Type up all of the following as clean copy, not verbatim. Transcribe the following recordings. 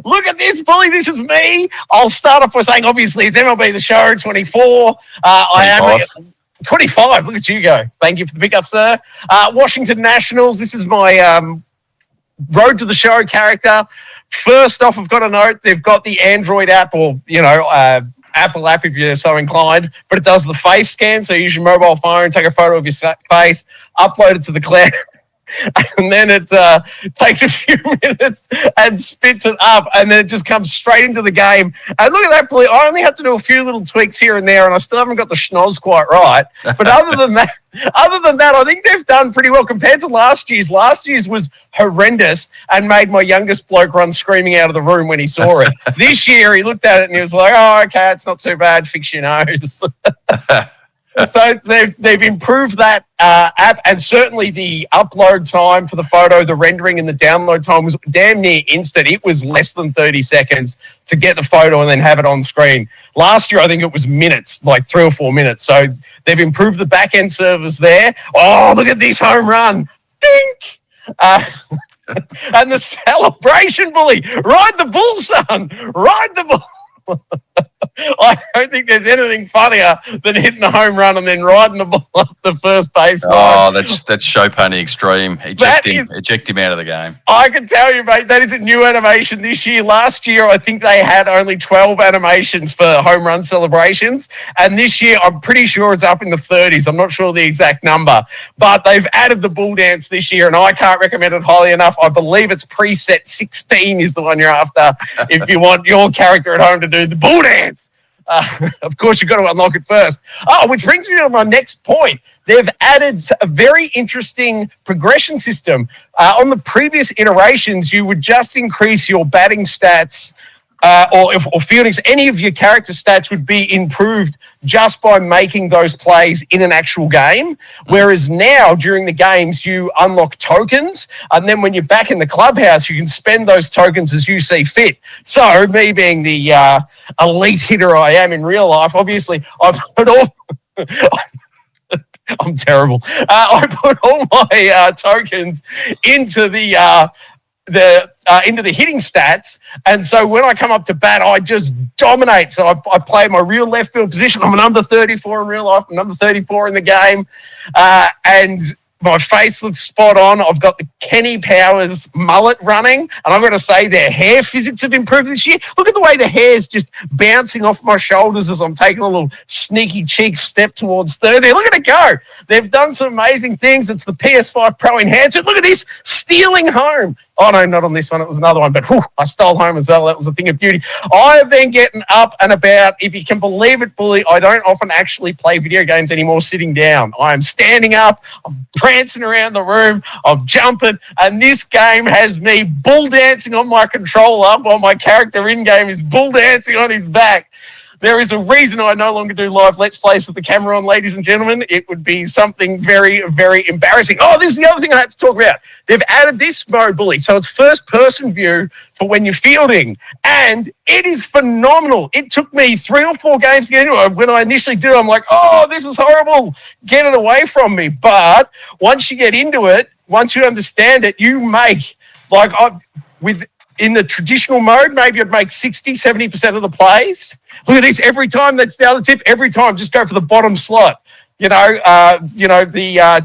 Look at this, bully. This is me. I'll start off by saying, obviously, it's MLB The Show 24. I am 25. Look at you go. Thank you for the pickup, sir. Washington Nationals. This is my Road to the Show character. First off, I've got to note they've got the Android app, or Apple app if you're so inclined, but it does the face scan. So you use your mobile phone, take a photo of your face, upload it to the cloud, and then it takes a few minutes and spits it up, and then it just comes straight into the game. And look at that, Billy. I only have to do a few little tweaks here and there, and I still haven't got the schnoz quite right. But other than that, I think they've done pretty well compared to last year's. Last year's was horrendous and made my youngest bloke run screaming out of the room when he saw it. This year, he looked at it and he was like, "Oh, okay, it's not too bad. Fix your nose." So they've improved that app, and certainly the upload time for the photo, the rendering, and the download time was damn near instant. It was less than 30 seconds to get the photo and then have it on screen. Last year, I think it was minutes, like 3 or 4 minutes. So they've improved the back-end servers there. Oh, look at this home run. Dink! And the celebration, bully. Ride the bull, son. Ride the bull. I don't think there's anything funnier than hitting a home run and then riding the ball off the first base line. Oh, that's show pony extreme. Eject him out of the game. I can tell you, mate, that is a new animation this year. Last year, I think they had only 12 animations for home run celebrations. And this year, I'm pretty sure it's up in the 30s. I'm not sure the exact number. But they've added the bull dance this year, and I can't recommend it highly enough. I believe it's preset 16 is the one you're after if you want your character at home to do the bull dance. Of course, you've got to unlock it first. Oh, which brings me to my next point. They've added a very interesting progression system. On the previous iterations, you would just increase your batting stats or fielding. Any of your character stats would be improved just by making those plays in an actual game. Whereas now, during the games, you unlock tokens, and then when you're back in the clubhouse, you can spend those tokens as you see fit. So, me being the elite hitter I am in real life, obviously, I've put all... I'm terrible. I put all my tokens into the hitting stats, and so when I come up to bat, I just dominate. So I play my real left field position. I'm an under 34 in real life, I'm number 34 in the game, and my face looks spot on. I've got the Kenny Powers mullet running, and I've got to say their hair physics have improved this year. Look at the way the hair's just bouncing off my shoulders as I'm taking a little sneaky cheek step towards 30. Look at it go. They've done some amazing things. It's the PS5 Pro Enhancer. Look at this, stealing home. Oh, no, not on this one. It was another one, but I stole home as well. That was a thing of beauty. I have been getting up and about. If you can believe it, bully, I don't often actually play video games anymore sitting down. I am standing up. I'm prancing around the room. I'm jumping. And this game has me bull dancing on my controller while my character in-game is bull dancing on his back. There is a reason I no longer do live Let's Plays with the camera on, ladies and gentlemen. It would be something very, very embarrassing. Oh, this is the other thing I had to talk about. They've added this mode, bully. So it's first-person view for when you're fielding. And it is phenomenal. It took me 3 or 4 games to get into it. When I initially did, I'm like, oh, this is horrible. Get it away from me. But once you get into it, once you understand it, you make, like, in the traditional mode, maybe I'd make 60, 70% of the plays. Look at this. Every time, that's the other tip. Every time, just go for the bottom slot. The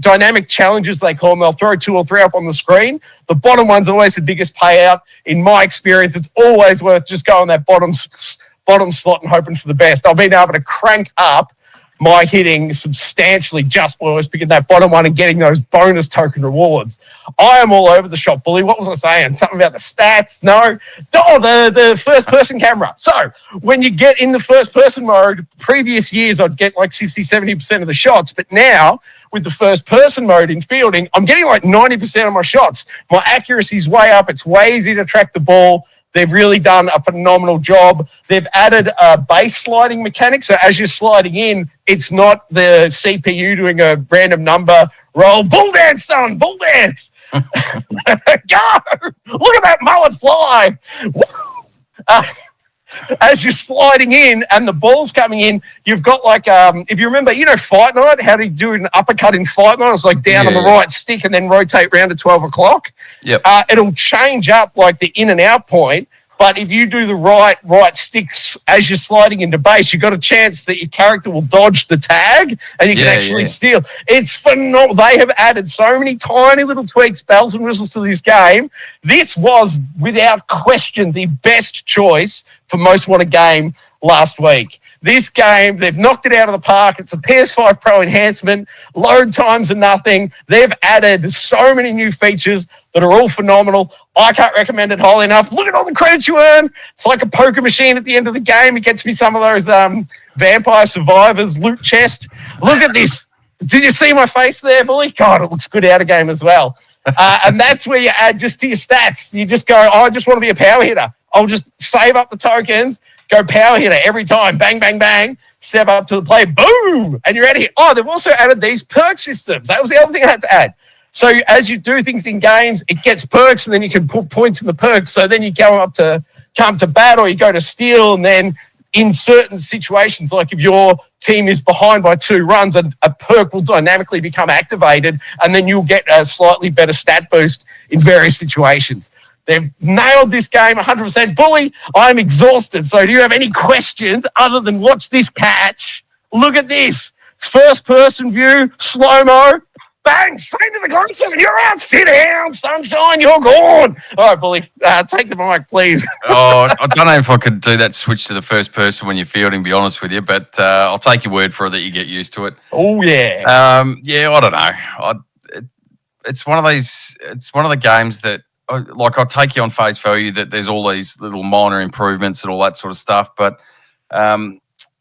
dynamic challenges, they call them. They'll throw 2 or 3 up on the screen. The bottom one's always the biggest payout. In my experience, it's always worth just going that bottom slot and hoping for the best. I've been able to crank up my hitting substantially just by always picking that bottom one and getting those bonus token rewards. I am all over the shop, bully. What was I saying? Something about the stats? No. Oh, the first-person camera. So when you get in the first-person mode, previous years I'd get like 60, 70% of the shots, but now with the first-person mode in fielding, I'm getting like 90% of my shots. My accuracy's way up. It's way easier to track the ball. They've really done a phenomenal job. They've added a base sliding mechanic. So as you're sliding in, it's not the CPU doing a random number roll. Bull dance, son, bull dance. Go! Look at that mullet fly. As you're sliding in and the ball's coming in, you've got like, if you remember, Fight Night, how do you do an uppercut in Fight Night? It's like down on the right stick and then rotate round to 12 o'clock. Yep. It'll change up like the in and out point But if you do the right sticks as you're sliding into base, you've got a chance that your character will dodge the tag and you can actually steal. It's phenomenal. They have added so many tiny little tweaks, bells and whistles to this game. This was, without question, the best choice for most wanted game last week. This game, they've knocked it out of the park. It's a PS5 Pro enhancement. Load times are nothing. They've added so many new features that are all phenomenal. I can't recommend it highly enough. Look at all the credits you earn. It's like a poker machine at the end of the game. It gets me some of those Vampire Survivors loot chest. Look at this. Did you see my face there, Bully? God, it looks good out of game as well. And that's where you add just to your stats. You just go, I just want to be a power hitter. I'll just save up the tokens, go power hitter every time. Bang, bang, bang. Step up to the plate. Boom. And you're out of here. Oh, they've also added these perk systems. That was the other thing I had to add. So as you do things in games, it gets perks, and then you can put points in the perks. So then you come to bat, or you go to steal, and then in certain situations, like if your team is behind by 2 runs, a perk will dynamically become activated, and then you'll get a slightly better stat boost in various situations. They've nailed this game 100%. Bully, I'm exhausted. So do you have any questions other than watch this catch? Look at this. First-person view, slow-mo. Bang, straight to the glass, and you're out. Sit down, sunshine, you're gone. All right, Bully, take the mic, please. I don't know if I could do that switch to the first person when you're fielding, be honest with you, but I'll take your word for it that you get used to it. Oh, yeah. I don't know. It's one of the games that, like, I'll take you on face value that there's all these little minor improvements and all that sort of stuff, but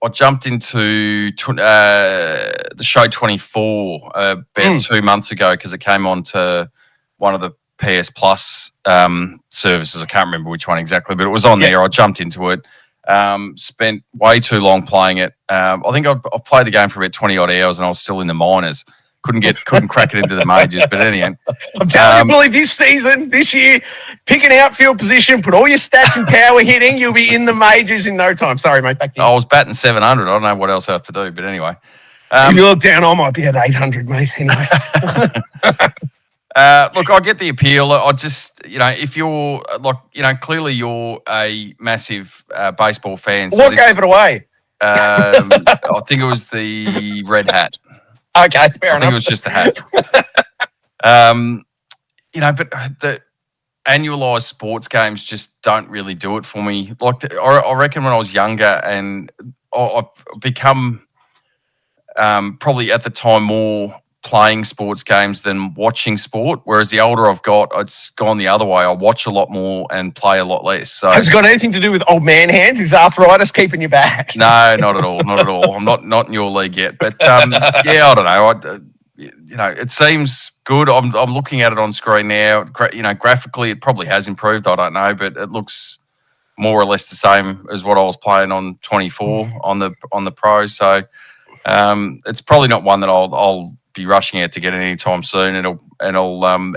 I jumped into the show 24 about 2 months ago because it came on to one of the PS Plus services. I can't remember which one exactly, but it was on there. I jumped into it, spent way too long playing it. I think I've played the game for about 20 odd hours, and I was still in the minors. Couldn't crack it into the majors, but anyway. I'm telling you, Bully, this year, pick an outfield position, put all your stats in power hitting, you'll be in the majors in no time. Sorry, mate, back to you. I was batting 700. I don't know what else I have to do, but anyway. If you look down, I might be at 800, mate, anyway. Look, I get the appeal. I just, if you're, clearly you're a massive baseball fan. So what gave it away? I think it was the red hat. Okay, fair enough. I think it was just the hat. But the annualized sports games just don't really do it for me. Like, I reckon when I was younger, and I've become probably at the time more playing sports games than watching sport. Whereas the older I've got, it's gone the other way. I watch a lot more and play a lot less. So has it got anything to do with old man hands? Is arthritis keeping you back? No, not at all. Not at all. I'm not in your league yet. But I don't know. It seems good. I'm looking at it on screen now. Graphically, it probably has improved. I don't know, but it looks more or less the same as what I was playing on 24 on the Pro. So it's probably not one that I'll be rushing out to get anytime soon. It'll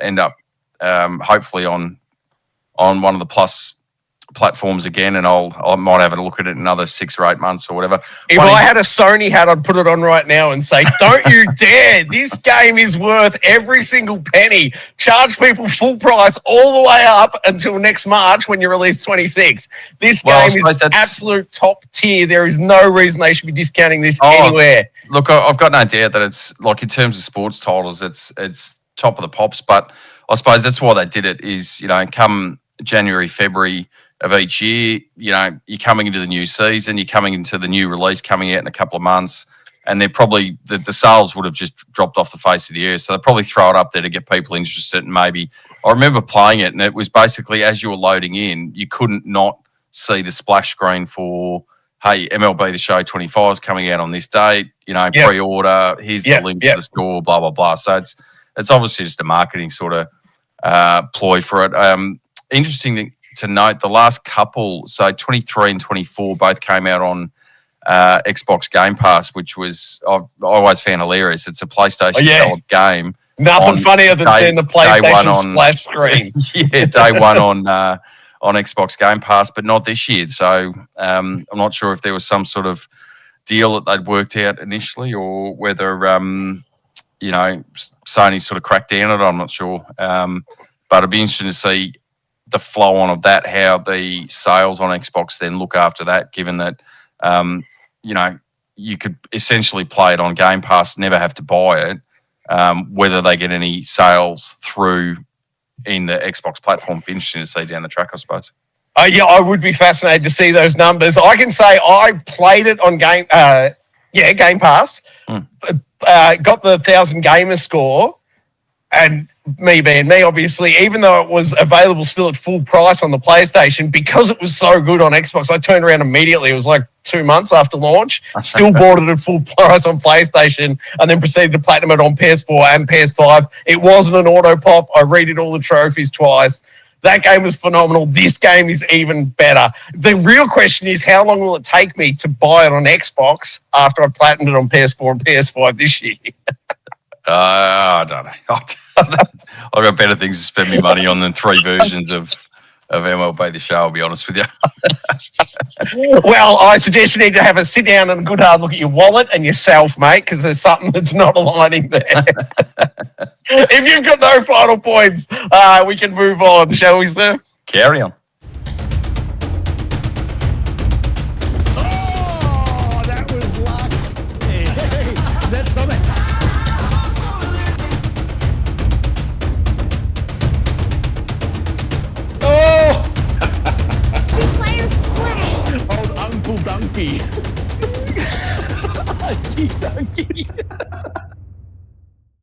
end up hopefully on one of the Plus platforms again, and I might have a look at it in another 6 or 8 months or whatever. If I had a Sony hat, I'd put it on right now and say, don't you dare. This game is worth every single penny. Charge people full price all the way up until next March when you release 26. This game is absolute top tier. There is no reason they should be discounting this anywhere. Look, I've got no doubt that it's, like, in terms of sports titles, it's top of the pops, but I suppose that's why they did it is, come January, February of each year, you're coming into the new season, you're coming into the new release coming out in a couple of months, and they're probably, the sales would have just dropped off the face of the earth. So they'll probably throw it up there to get people interested. And maybe, I remember playing it, and it was basically as you were loading in, you couldn't not see the splash screen for, hey, MLB The Show 25 is coming out on this date, pre-order, here's the link to the store, blah, blah, blah. So it's obviously just a marketing sort of ploy for it. Interesting to note, the last couple, so 23 and 24, both came out on Xbox Game Pass, which was, I always found hilarious. It's a PlayStation game. Nothing funnier than seeing the PlayStation splash screen. Day one on Xbox Game Pass, but not this year. So I'm not sure if there was some sort of deal that they'd worked out initially, or whether Sony sort of cracked down on it. I'm not sure, but it'd be interesting to see the flow on of that, how the sales on Xbox then look after that, given that, you know, you could essentially play it on Game Pass, never have to buy it, whether they get any sales through in the Xbox platform. Be interesting to see down the track, I suppose. Yeah, I would be fascinated to see those numbers. I can say I played it on Game Pass, got the 1,000 gamer score, and me being me, obviously, even though it was available still at full price on the PlayStation, because it was so good on Xbox, I turned around immediately. It was like 2 months after launch, still bought it at full price on PlayStation, and then proceeded to platinum it on PS4 and PS5. It wasn't an auto pop. I redid all the trophies twice. That game was phenomenal. This game is even better. The real question is, how long will it take me to buy it on Xbox after I platinumed it on PS4 and PS5 this year? I don't know. I've got better things to spend my money on than 3 versions of MLB The Show, I'll be honest with you. Well, I suggest you need to have a sit down and a good hard look at your wallet and yourself, mate, because there's something that's not aligning there. If you've got no final points, we can move on, shall we, sir? Carry on.